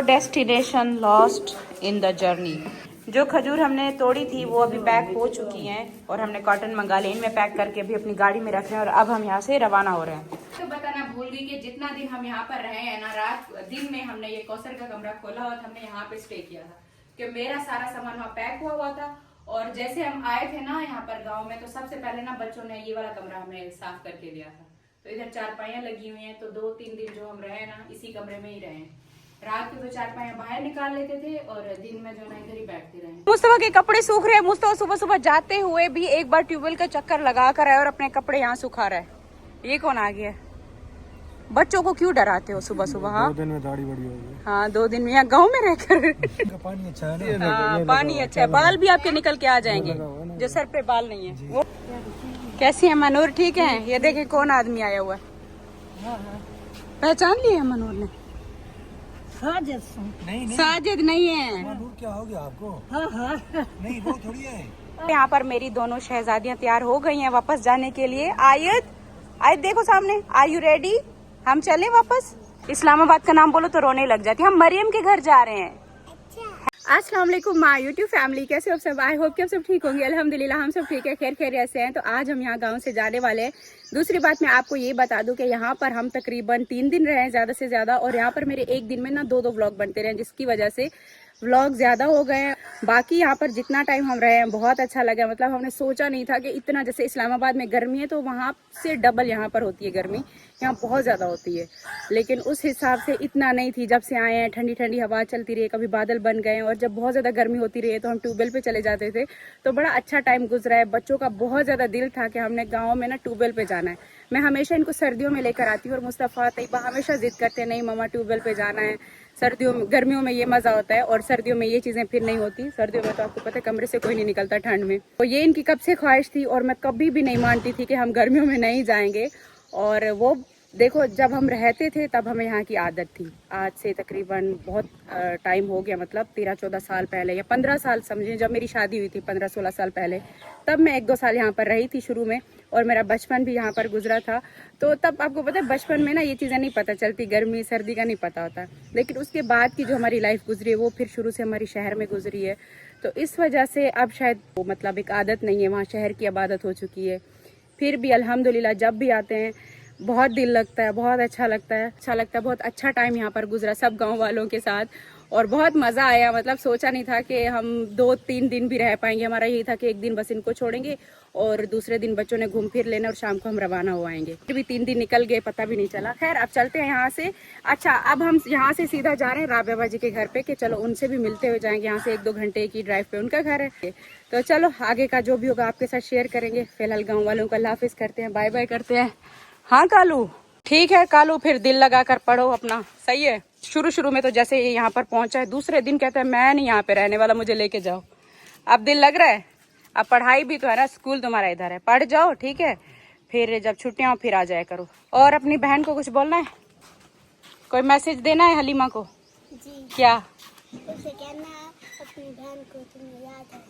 Destination lost in the journey. जो खजूर हमने तोड़ी थी वो अभी पैक हो चुकी हैं और हमने कॉटन मंगा लिए, इनमें पैक करके अभी अपनी गाड़ी में रख रहे हैं और अब हम यहाँ से रवाना हो रहे हैं। तो बताना भूल गई कि जितना दिन हम यहाँ पर रहे हैं ना, रात दिन में हमने ये कौसर का कमरा खोला और हमने यहाँ पे स्टे किया था कि मेरा सारा सामान वहाँ पैक हुआ था। और जैसे हम आए थे ना यहाँ पर गाँव में, तो सबसे पहले ना बच्चों ने ये वाला कमरा हमें साफ करके दिया था। तो इधर चारपाइयाँ लगी हुई हैं, तो 2-3 दिन जो हम रहे ना इसी कमरे में ही रहे। रात को तो चारपाइयाँ बाहर निकाल लेते थे और दिन में जो ना इधर ही बैठते रहे। मुस्तफा के कपड़े सूख रहे हैं। मुस्तफा सुबह सुबह जाते हुए भी एक बार ट्यूबवेल का चक्कर लगा कर आए और अपने कपड़े यहाँ सुखा रहा है। ये कौन आ गया? बच्चों को क्यों डराते हो सुबह सुबह? हाँ 2 दिन में दाढ़ी बड़ी होगी। हाँ 2 दिन में यहाँ गाँव में रहकर पानी अच्छा है ना? हाँ पानी अच्छा है, बाल भी आपके निकल के आ जाएंगे जो सर पे बाल नहीं है वो। कैसी है मनूर? ठीक है। ये देखे कौन आदमी आया हुआ है, पहचान लिया है मनूर ने? साजिद साजिद नहीं है। मनूर क्या हो गया आपको? नहीं वो थोड़ी है। यहाँ पर मेरी दोनों शहजादियाँ तैयार हो गई हैं वापस जाने के लिए। आयत देखो सामने, आर यू रेडी? हम चले वापस? इस्लामाबाद का नाम बोलो तो रोने लग जाती है। हम मरियम के घर जा रहे हैं। अस्सलाम वालेकुम माय यूट्यूब फैमिली, कैसे हो सब? आई होप कि आप सब ठीक होंगे। अल्हम्दुलिल्लाह हम सब ठीक है, खैर खैरियत से हैं। तो आज हम यहाँ गांव से जाने वाले हैं। दूसरी बात मैं आपको ये बता दूं कि यहाँ पर हम तकरीबन 3 दिन रहे हैं ज़्यादा से ज़्यादा, और यहाँ पर मेरे एक दिन में ना 2-2 व्लॉग बनते रहे, जिसकी वजह से व्लॉग ज़्यादा हो गए हैं। बाकी यहाँ पर जितना टाइम हम रहे हैं बहुत अच्छा लगा। मतलब हमने सोचा नहीं था कि इतना, जैसे इस्लामाबाद में गर्मी है तो वहाँ से डबल यहाँ पर होती है गर्मी, यहाँ बहुत ज़्यादा होती है, लेकिन उस हिसाब से इतना नहीं थी। जब से आए हैं ठंडी ठंडी हवा चलती रही, कभी बादल बन गए, और जब बहुत ज़्यादा गर्मी होती रही तो हम ट्यूबवेल पे चले जाते थे, तो बड़ा अच्छा टाइम गुजरा है। बच्चों का बहुत ज़्यादा दिल था कि हमने गाँव में ना ट्यूबवेल पे जाना है। मैं हमेशा इनको सर्दियों में लेकर आती हूँ और मुस्तफ़ा तैयबा हमेशा जिद करते हैं नहीं मम्मा ट्यूबवेल पे जाना है। सर्दियों में, गर्मियों में ये मज़ा होता है और सर्दियों में ये चीज़ें फिर नहीं होती। सर्दियों में तो आपको पता है कमरे से कोई नहीं निकलता ठंड में। तो ये इनकी कब से ख्वाहिश थी और मैं कभी भी नहीं मानती थी कि हम गर्मियों में नहीं जाएंगे। और वो देखो, जब हम रहते थे तब हमें यहाँ की आदत थी। आज से तकरीबन बहुत टाइम हो गया, मतलब 13-14 साल पहले या 15 साल समझिए, जब मेरी शादी हुई थी 15-16 साल पहले, तब मैं 1-2 साल यहाँ पर रही थी शुरू में, और मेरा बचपन भी यहाँ पर गुजरा था। तो तब आपको पता है बचपन में ना ये चीज़ें नहीं पता चलती, गर्मी सर्दी का नहीं पता होता, लेकिन उसके बाद की जो हमारी लाइफ गुजरी है वो फिर शुरू से हमारी शहर में गुजरी है। तो इस वजह से अब शायद वो मतलब एक आदत नहीं है, वहाँ शहर की अब आदत हो चुकी है। फिर भी अल्हम्दुलिल्लाह जब भी आते हैं बहुत दिल लगता है, बहुत अच्छा लगता है, बहुत अच्छा टाइम यहाँ पर गुजरा सब गांव वालों के साथ, और बहुत मज़ा आया। मतलब सोचा नहीं था कि हम 2-3 दिन भी रह पाएंगे। हमारा यही था कि एक दिन बस इनको छोड़ेंगे और दूसरे दिन बच्चों ने घूम फिर लेना और शाम को हम रवाना हो आएंगे। फिर भी 3 दिन निकल गए, पता भी नहीं चला। खैर अब चलते हैं यहाँ से। अच्छा, अब हम यहाँ से सीधा जा रहे हैं राबिया बाजी के घर पे कि चलो उनसे भी मिलते हुए जाएंगे। यहाँ से 1-2 घंटे की ड्राइव पे उनका घर है। तो चलो आगे का जो भी होगा आपके साथ शेयर करेंगे। फिलहाल गाँव वालों को अल्लाह हाफिज़ करते हैं, बाय बाय करते हैं। हाँ कालू, ठीक है कालू, फिर दिल लगा कर पढ़ो अपना, सही है। शुरू में तो जैसे ये यहाँ पर पहुंचा है, दूसरे दिन कहता है मैं नहीं यहाँ पे रहने वाला, मुझे लेके जाओ। अब दिल लग रहा है, अब पढ़ाई भी तो है ना, स्कूल तुम्हारा इधर है, पढ़ जाओ ठीक है। फिर जब छुट्टियां हो फिर आ जाया करो। और अपनी बहन को कुछ बोलना है, कोई मैसेज देना है हलीमा को? जी। क्या? उसे कहना अपनी बहन को तुम्हें याद है।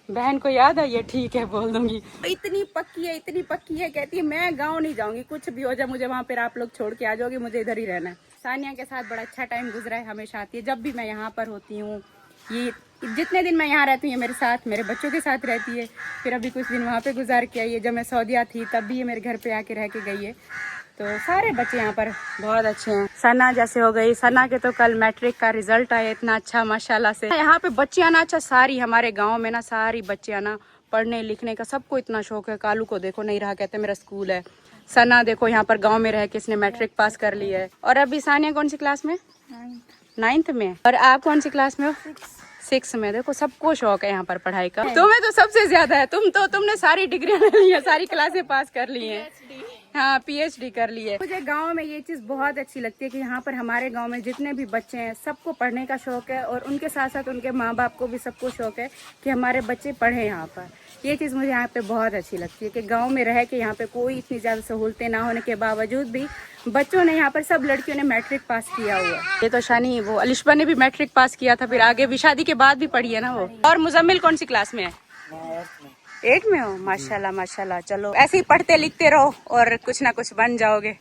बहन को याद है, ये ठीक है बोल दूंगी। इतनी पक्की है, कहती है मैं गांव नहीं जाऊंगी, कुछ भी हो जाए मुझे वहाँ पर आप लोग छोड़ के आ जाओगे, मुझे इधर ही रहना है। सानिया के साथ बड़ा अच्छा टाइम गुजरा है, हमेशा आती है जब भी मैं यहाँ पर होती हूँ। ये जितने दिन मैं यहाँ रहती हूँ मेरे साथ, मेरे बच्चों के साथ रहती है। फिर अभी कुछ दिन वहाँ पे गुजार के आई है, जब मैं सऊदीया थी तब भी ये मेरे घर पे आके रह के गई है। तो सारे बच्चे यहाँ पर बहुत अच्छे हैं। सना जैसे हो गई, सना के तो कल मैट्रिक का रिजल्ट आया इतना अच्छा माशाल्लाह से। यहाँ पे बच्चियाँ ना, अच्छा सारी हमारे गाँव में ना सारी बच्चियाँ ना पढ़ने लिखने का सबको इतना शौक है। कालू को देखो नहीं रहा, कहते मेरा स्कूल है। सना देखो यहाँ पर गाँव में रह के इसने मैट्रिक पास कर ली है। और अभी सानिया कौन सी क्लास में? 9th में। और आप कौन सी क्लास में हो? 6 में। देखो सबको शौक है यहाँ पर पढ़ाई का। तुम्हें तो सबसे ज्यादा है, तुमने सारी डिग्रियां ले ली है, सारी क्लासें पास कर ली हैं। हाँ PhD कर ली है। मुझे गांव में ये चीज़ बहुत अच्छी लगती है कि यहाँ पर हमारे गांव में जितने भी बच्चे हैं सबको पढ़ने का शौक है, और उनके साथ साथ उनके माँ बाप को भी सबको शौक है कि हमारे बच्चे पढ़ें यहाँ पर। ये चीज़ मुझे यहाँ पे बहुत अच्छी लगती है कि गांव में रह के यहाँ पे कोई इतनी ज़्यादा सहूलतें ना होने के बावजूद भी बच्चों ने, यहाँ पर सब लड़कियों ने मैट्रिक पास किया हुआ है। ये तो शानी, वो अलिशबा ने भी मैट्रिक पास किया था, फिर आगे भी शादी के बाद भी पढ़ी है ना वो। और मुजम्मिल कौन सी क्लास में है? 8 में हो। माशाल्लाह माशाल्लाह, चलो ऐसे ही पढ़ते लिखते रहो और कुछ ना कुछ बन जाओगे।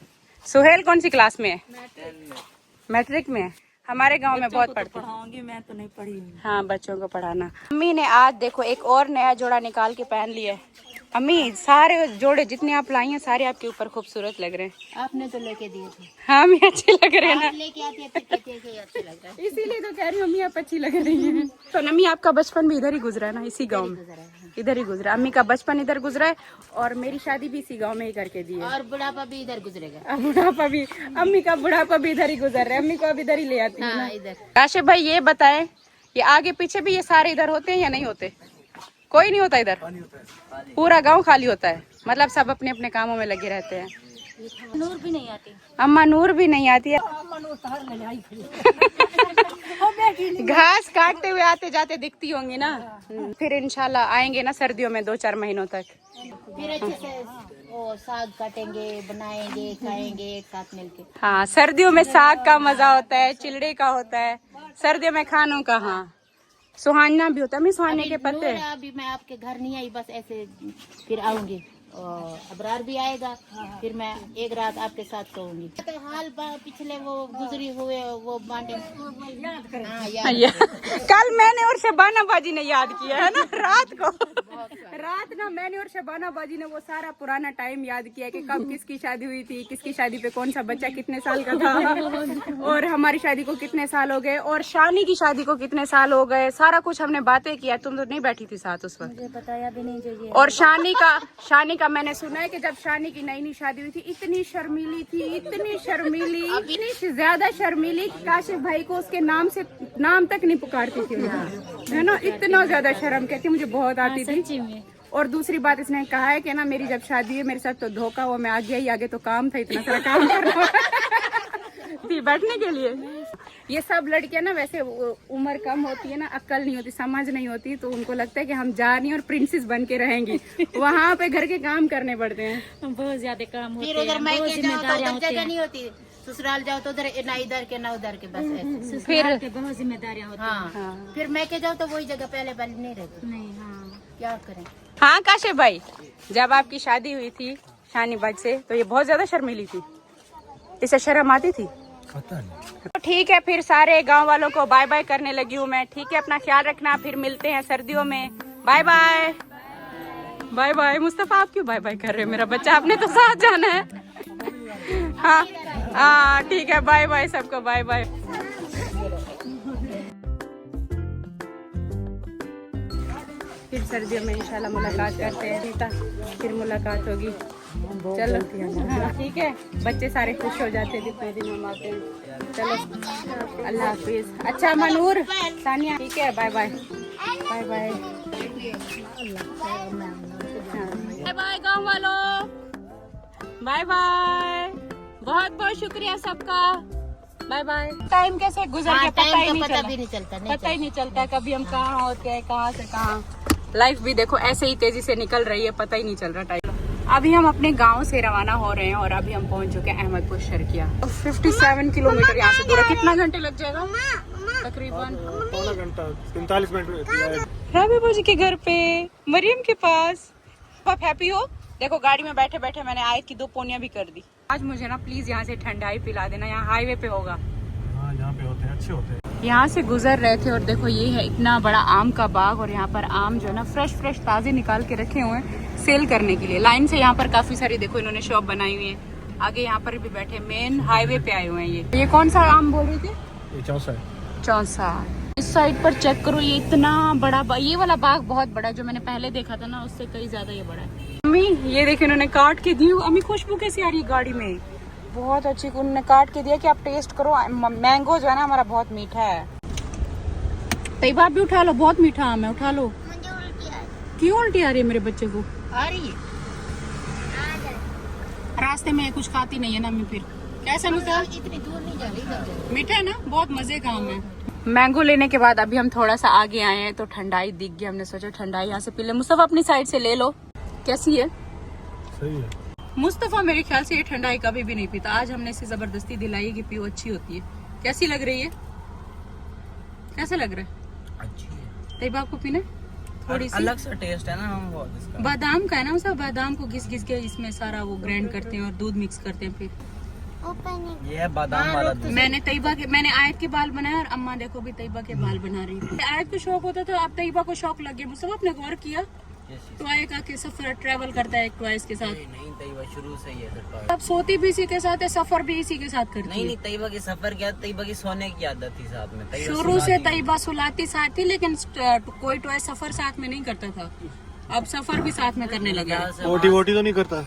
सुहेल कौन सी क्लास में है? मैट्रिक में। हमारे गांव में बहुत पढ़ते हैं। पढ़ाऊंगी, मैं तो नहीं पढ़ी हूँ। हाँ, बच्चों को पढ़ाना। अम्मी ने आज देखो एक और नया जोड़ा निकाल के पहन लिया है। अम्मी, सारे जोड़े जितने आप लाई हैं सारे आपके ऊपर खूबसूरत लग रहे हैं। आपने तो लेके दिए थे। हाँ, अम्मी अच्छे लग रहे हैं ना, लेके आती है, अच्छे लग रहा है। इसीलिए तो कह रही हूँ अम्मी आप अच्छी लग रही हैं। तो अम्मी आपका बचपन भी इधर ही गुजरा है ना, इसी गांव में? इधर ही गुजरा। अम्मी का बचपन इधर गुजरा है और मेरी शादी भी इसी गांव में ही करके दी है। और बुढ़ापा भी इधर गुजरेगा। अब बुढ़ापा भी, अम्मी का बुढ़ापा भी इधर ही गुजर रहा है। अम्मी को अब इधर ही ले आती है ना। इधर काशिफ भाई ये बताएं, ये आगे पीछे भी ये सारे इधर होते हैं या नहीं होते? कोई नहीं होता इधर? पूरा गांव खाली होता है, मतलब सब अपने अपने कामों में लगे रहते हैं। नूर भी नहीं आती। अम्मा नूर भी नहीं आती है। घास काटते हुए आते जाते दिखती होंगी ना। फिर इंशाल्लाह आएंगे ना सर्दियों में 2-4 महीनों तक। फिर अच्छे से वो साग काटेंगे, बनाएंगे, खाएंगे एक साथ मिलके। हाँ, सर्दियों में साग का मजा होता है, चिलड़े का होता है। सर्दियों में खानों का, हाँ, सुहाना भी होता है। मैं सुहाने के पत्ते। अभी मैं आपके घर नहीं आई, बस ऐसे फिर आऊंगी। और अबरार भी आएगा, फिर मैं एक रात आपके साथ सोऊंगी। तो हाल पिछले वो गुजरी हुए वो बांटे हाँ, कल मैंने और शबाना बाजी ने याद किया है ना रात को। रात ना मैंने और शबाना बाजी ने वो सारा पुराना टाइम याद किया कि कब किसकी शादी हुई थी, किसकी शादी पे कौन सा बच्चा कितने साल का था, और हमारी शादी को कितने साल हो गए, और शानी की शादी को कितने साल हो गए। सारा कुछ हमने बातें किया। तुम तो नहीं बैठी थी साथ उस वक्त, मुझे बताया भी नहीं जो ये। और शानी का मैंने सुना है कि जब शानी की नई शादी हुई थी इतनी शर्मीली थी, इतनी शर्मीली, इतनी ज्यादा शर्मीली, काशिफ भाई को उसके नाम तक नहीं पुकारती थी, है ना। इतना ज्यादा शर्म कहती, मुझे बहुत आती थी। और दूसरी बात इसने कहा है कि ना मेरी जब शादी हुई मेरे साथ तो धोखा हुआ, मैं आगे ही आगे तो काम था, इतना सारा काम करना थी बैठने के लिए। ये सब लड़कियां ना वैसे उम्र कम होती है ना, अक्ल नहीं होती, समझ नहीं होती, तो उनको लगता है कि हम जा रही हैं और प्रिंसेस बन के रहेंगी। वहाँ पे घर के काम करने पड़ते हैं, बहुत ज्यादा काम होते हैं। फिर उधर मायके जाओ तो उधर जगह नहीं होती, ससुराल जाओ तो उधर ना इधर के ना उधर के, बस ऐसे। फिर बहुत जिम्मेदारियाँ होती हैं। हाँ। फिर मैके जाओ तो वही जगह पहले वाली नहीं रहती। नहीं, हाँ, क्या करें। हाँ काशिफ भाई, जब आपकी शादी हुई थी शानी बाज से तो ये बहुत ज्यादा शर्मीली थी, इसे शर्म आती थी? पता नहीं। तो ठीक है, फिर सारे गांव वालों को बाय बाय करने लगी हूँ मैं। ठीक है, अपना ख्याल रखना, फिर मिलते हैं सर्दियों में। Bye bye. Bye bye. Mustafa आप क्यों बाय बाय कर रहे हो? मेरा बच्चा, आपने तो साथ जाना है। हाँ हाँ ठीक है, बाय बाय सबको, बाय बाय। फिर सर्दियों में इंशाल्लाह मुलाकात करते हैं रीता, फिर मुलाकात होगी। चलो हाँ ठीक है, बच्चे सारे खुश हो जाते हैं जितने दिन हम आते हैं। चलो अल्लाह हाफिज। अच्छा मनूर, सानिया, ठीक है, bye bye. Bye bye. Bye bye गाँव वालों, बाय बाय। बहुत बहुत शुक्रिया सबका, बाय बाय। टाइम कैसे गुजर गया पता ही नहीं चलता, पता ही नहीं चलता कभी हम कहाँ होते हैं, कहाँ से कहाँ। लाइफ भी देखो ऐसे ही तेजी से निकल रही है, पता ही नहीं चल रहा टाइम। अभी हम अपने गांव से रवाना हो रहे हैं और अभी हम पहुंच चुके हैं अहमदपुर शर्किया। 57 किलोमीटर यहाँ से दूर है। कितना घंटे लग जाएगा? तकरीबन पौना घंटा, 45 मिनट। राबी बाजी के घर पे, मरियम के पास। आप हैप्पी हो? देखो गाड़ी में बैठे बैठे मैंने आयत की 2 पोनियां भी कर दी। आज मुझे ना प्लीज यहाँ से ठंडाई पिला देना, यहाँ हाईवे पे होगा। हाँ, यहाँ पे होते हैं, अच्छे होते हैं। यहाँ से गुजर रहे थे और देखो ये है इतना बड़ा आम का बाग, और यहाँ पर आम जो है ना फ्रेश ताजे निकाल के रखे हुए हैं सेल करने के लिए। लाइन से यहाँ पर काफी सारी देखो इन्होंने शॉप बनाई हुई है। आगे यहाँ पर भी बैठे, मेन हाईवे पे आए हुए हैं। ये कौन सा आम बोल रही थी? ये चौसा। इस साइड पर चेक करो, ये इतना बड़ा ये वाला बाग बहुत बड़ा है, जो मैंने पहले देखा था ना उससे कई ज्यादा ये बड़ा है। अम्मी ये देखिए इन्होंने काट के दी। अम्मी खुशबू कैसी आ रही है गाड़ी में? बहुत अच्छी, उन्होंने काट के दिया कि आप टेस्ट करो। मैंगो जो है ना हमारा बहुत मीठा है। तैयबा भी उठा लो, बहुत मीठा आम है, उठा लो। क्यों उल्टी आ रही है मेरे बच्चे को? आ रही है। रास्ते में कुछ खाती नहीं है ना अम्मी, फिर कैसा मीठा? इतनी दूर नहीं जा रही, मीठा है ना, बहुत मजे का आम है। मैंगो लेने के बाद अभी हम थोड़ा सा आगे आए हैं तो ठंडाई दिख गई। हमने सोचा ठंडाई यहाँ से पी ले। मुस्तफा अपनी साइड से ले लो। कैसी है? सही है। मुस्तफा मेरे ख्याल से ये ठंडाई कभी भी नहीं पीता, आज हमने इसे जबरदस्ती दिलाई कि पियो, अच्छी होती है। कैसी लग रही है? कैसा लग रहा है? अच्छी है। तैयबा आपको पीना? थोड़ी सी अलग सा टेस्ट है ना बहुत इसका। बादाम का है ना, सब बादाम को घिस घिस के इसमें सारा वो ग्राइंड करते हैं और दूध मिक्स करते हैं, फिर ये है बादाम वाला दूध। मैंने आयत के बाल बनाए और अम्मा देखो भी तैयबा के बाल बना रही थी। आयत को शौक होता था, अब तैयबा को शौक लग गया। मुझे आपने गौर किया टॉय का कि सफर ट्रेवल करता है एक टॉयज के साथ। नहीं तैयबा शुरू से ही है फिर अब सोती भी इसी के साथ है, सफर भी इसी के साथ करती है। नहीं तैयबा की सफर क्या, तैयबा की सोने की आदत थी साथ में। तैयबा शुरू से सुलाती। तैयबा सुलाती साथ थी, लेकिन कोई टॉय सफर साथ में नहीं करता था। अब सफर भी साथ में करने लगा है। वोटी वोटी तो नहीं करता।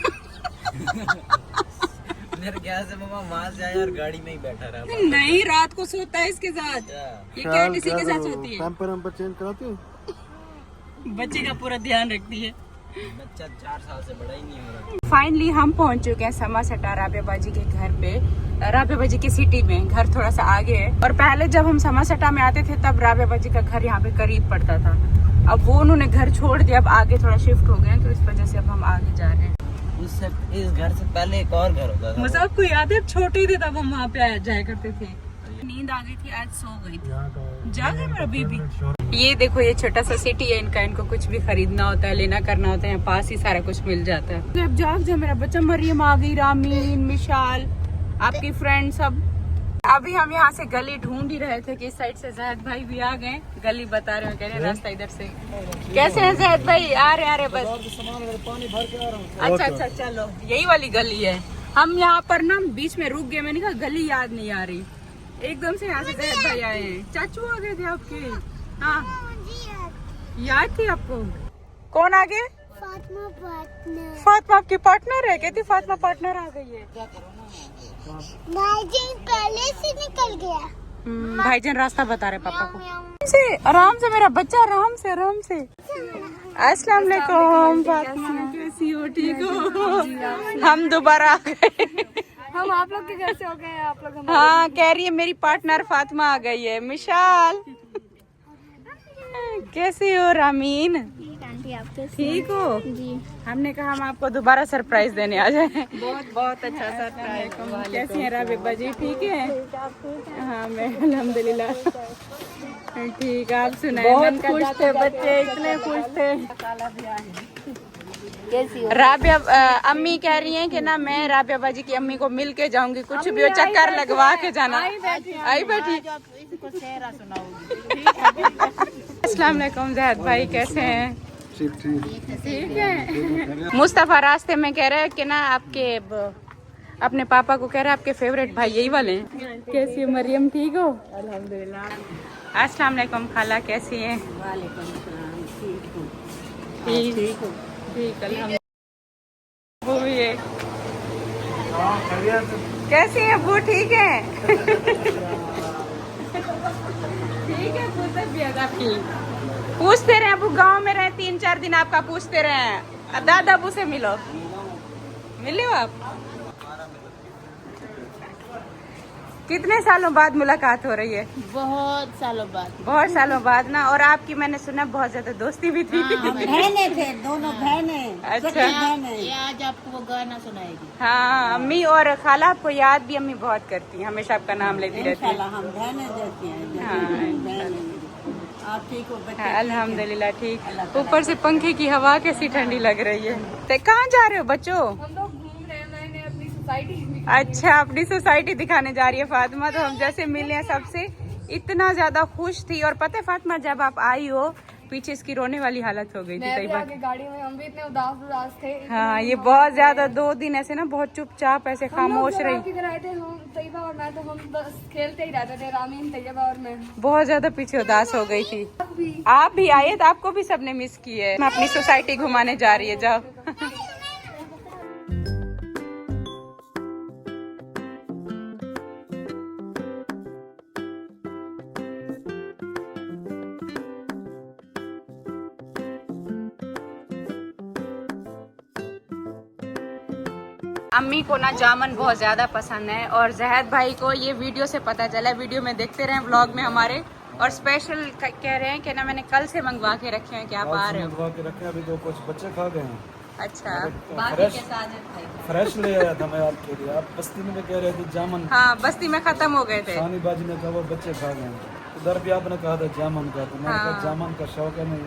मेरे ख्याल से मामा वहाँ से आया और गाड़ी में ही बैठा रहा। नहीं, रात को सोता है इसके साथ। ये कैट इसी के साथ सोती है। पैम्पर वैम्पर चेंज कराते हो? बच्चे का पूरा ध्यान रखती है। बच्चा 4 साल से बड़ा ही नहीं हो रहा। फाइनली हम पहुंच चुके हैं समासटा राबिया बाजी के घर पे। राबिया बाजी की सिटी में घर थोड़ा सा आगे है, और पहले जब हम समासटा में आते थे तब राबिया बाजी का घर यहाँ पे करीब पड़ता था। अब वो उन्होंने घर छोड़ दिया, अब आगे थोड़ा शिफ्ट हो गए हैं, तो इस वजह से अब हम आगे जा रहे हैं। उससे इस घर से पहले एक और घर होता था। मुझे आपको याद है, छोटे थे तब हम वहाँ पे जाया करते थे। नींद आ गई थी, आज सो गई थी। जा गए मेरा बेबी। ये देखो, ये छोटा सा सिटी है इनका। इनको कुछ भी खरीदना होता है, लेना करना होता है, यहाँ पास ही सारा कुछ मिल जाता है। अब जाग जा मेरा बच्चा। मरियम आ गई, रामीन, मिशाल, आपकी फ्रेंड सब। अभी हम यहाँ से गली ढूंढ ही रहे थे कि इस साइड से जहद भाई भी आ गए। गली बता रहे हो, कह रहे हैं रास्ता इधर से। कैसे हैं जहद भाई? आ रहे बस। अच्छा, चलो, यही वाली गली है। हम यहाँ पर ना बीच में रुक गए, मैंने कहा गली याद नहीं आ रही। एकदम से यहाँ से जहद भाई आए हैं। चाचू आ गए थे आपके। हाँ, याद थी आपको? कौन आ गए? फातिमा आपकी पार्टनर है। कहती फातिमा पार्टनर आ गई है। भाईजान पहले से निकल गया। भाईजान रास्ता बता रहे पापा को। से आराम से मेरा बच्चा, आराम से। अस्सलाम वालेकुम फातिमा, कैसी हो? ठीक हो? हम दोबारा आ गए। हम आप लोग के घर से हो गए, आप लोग हाँ, कह रही है मेरी पार्टनर फातिमा आ गई है। मिशाल कैसी हो? रामीन आंटी आप ठीक हो? जी। हमने कहा हम आपको दोबारा सरप्राइज देने आ जाए। बहुत अच्छा सरप्राइज। कैसी है राबिया जी? ठीक है? हाँ, मैं अल्हम्दुलिल्लाह ठीक। आप सुनाए? बहुत खुश थे बच्चे, इतने खुश थे। राबिया अम्मी कह रही हैं कि ना मैं राबिया बाजी की अम्मी को मिल के जाऊंगी, कुछ भी हो चक्कर लगवा के जाना। आई बैठी। अस्सलाम वालेकुम जहद भाई, कैसे हैं? ठीक है। मुस्तफा रास्ते में कह रहे हैं कि ना आपके अपने पापा को कह रहे हैं आपके फेवरेट भाई यही वाले हैं। कैसी है मरियम? ठीक हो? अल्हम्दुलिल्लाह। अस्सलाम वालेकुम खाला, कैसी हैं? वालेकुम सलाम। ठीक हो? ठीक, अल्हम्दुलिल्लाह। वो भी है। कैसी है वो? ठीक है। ठीक है, आपकी पूछते रहे। अबू गांव में रहे 3-4 दिन, आपका पूछते रहे। दादा अबू से मिले हो आप? कितने सालों बाद मुलाकात हो रही है? बहुत सालों बाद ना। और आपकी मैंने सुना बहुत ज्यादा दोस्ती भी थी। बहने थे, दोनों बहनें। अच्छा। ये आज आपको वो गाना सुनाएगी। हाँ, अम्मी और खाला आपको याद भी अम्मी बहुत करती हैं, हमेशा आपका नाम लेती रहती है। इंशाल्लाह हम बहनें देती हैं। हाँ, आप ठीक हो बच्चे? अल्हम्दुलिल्लाह ठीक। ऊपर से पंखे की हवा कैसी ठंडी लग रही है। तो कहाँ जा रहे हो बच्चों? हम लोग घूम रहे हैं, मैंने अपनी सोसाइटी। अच्छा, अपनी सोसाइटी दिखाने जा रही है फातिमा। तो हम जैसे मिले हैं सबसे, इतना ज्यादा खुश थी। और पता है फातिमा, जब आप आई हो पीछे इसकी रोने वाली हालत हो गई थी तैयबा की। गाड़ी में हम भी इतने उदास थे। हाँ, ये बहुत ज्यादा 2 दिन ऐसे ना बहुत चुपचाप ऐसे खामोश रही। आपके घर आए थे हम, तैयबा और मैं, तो हम बस खेलते ही रहते थे, रामीन, तैयबा और मैं। बहुत ज्यादा पीछे उदास हो गई थी। आप भी आए तो आपको भी सबने मिस की है। मैं अपनी सोसाइटी घुमाने जा रही है, जाओ। अम्मी को ना जामन बहुत ज्यादा पसंद है, और जहद भाई को ये वीडियो से पता चला। वीडियो में देखते रहे व्लॉग में हमारे। और स्पेशल कह रहे हैं कि ना मैंने कल से मंगवा के रखे हैं कि आप आ रहे हो। मंगवा के रखे, अभी तो कुछ बच्चे खा गए हैं। अच्छा, फ्रेश ले आया था मैं आपके लिए। आप बस्ती में कह रहे थे जामन। हाँ, बस्ती में खत्म हो गए थे। सानी बाजी ने कहा वो बच्चे खा गए हैं। उधर भी आपने कहा था जामन का, तो मैंने कहा जामन का शौक है नहीं,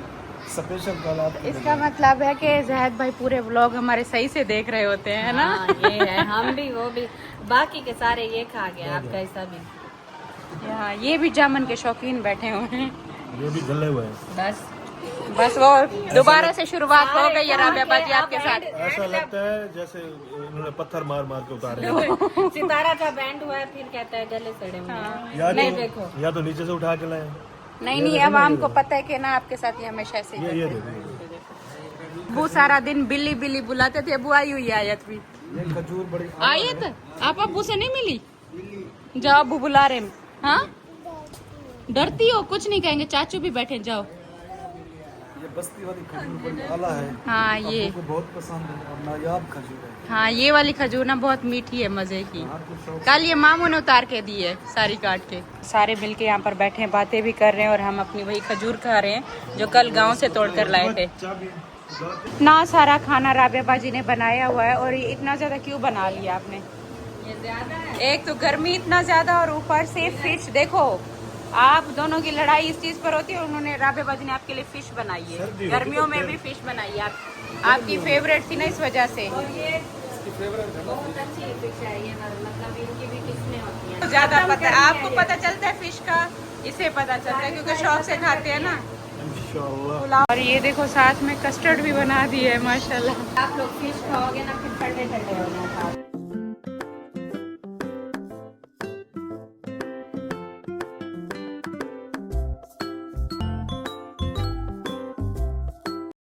स्पेशल कॉल आपके इसका मतलब है कि जहद भाई पूरे व्लॉग हमारे सही से देख रहे होते हैं, है ना? हाँ, ये है, हम भी वो भी, बाकी के सारे ये खा गए, आपका ऐसा भी। यहाँ ये भी जामन के शौकीन बैठे हुए हैं। ये भी गले हुए हैं। बस वो दोबारा से शुरुआत हो गई है राबिया बाजी आपके साथ। ऐसा लगता है जैसे इन्होंने पत्थर मार मार के उतारे। सितारा का बैंड हुआ है, फिर कहता है गले सड़े हुए हैं। नहीं देखो, या तो नीचे से उठा के लाए। नहीं अब हमको पता है कि ना आपके साथ ये हमेशा ऐसे ही ये करते हैं। देखो वो सारा दिन बिल्ली बिल्ली बुलाते थे, अबू आई हुई है आयत भी। ये खजूर बड़ी आयत आप अबू से नहीं मिली? जाओ अबू बुला रहे हैं। हाँ डरती हो? कुछ नहीं कहेंगे, चाचू भी बैठे, जाओ। ये बस्ती वाली खजूर बड़ी आला है। हाँ ये आपको बहुत पसंद है और नायाब खजूर है। हाँ ये वाली खजूर ना बहुत मीठी है, मजे की। कल ये मामू ने उतार के दी है सारी काट के। सारे मिलके यहाँ पर बैठे हैं, बातें भी कर रहे हैं और हम अपनी वही खजूर खा रहे हैं जो कल गांव से तोड़ कर लाए थे। इतना सारा खाना राबिया बाजी ने बनाया हुआ है और ये इतना ज्यादा क्यों बना लिया आपने? ये ज्यादा है। एक तो गर्मी इतना ज्यादा और ऊपर से फिश। देखो आप दोनों की लड़ाई इस चीज पर होती है, उन्होंने राबिया बाजी ने आपके लिए फिश बनाई है, गर्मियों में भी फिश बनाई है। आपकी फेवरेट थी ना, इस वजह से। और ये बहुत अच्छी फिश है, ये मतलब इनकी भी किस्में होती हैं। ज्यादा पता है आपको, पता चलता है फिश का, इसे पता चलता है क्योंकि शौक से खाते हैं ना। और ये देखो साथ में कस्टर्ड भी बना दी है माशाल्लाह। आप लोग फिश खाओगे ना, फिर ठंडे ठंडे हो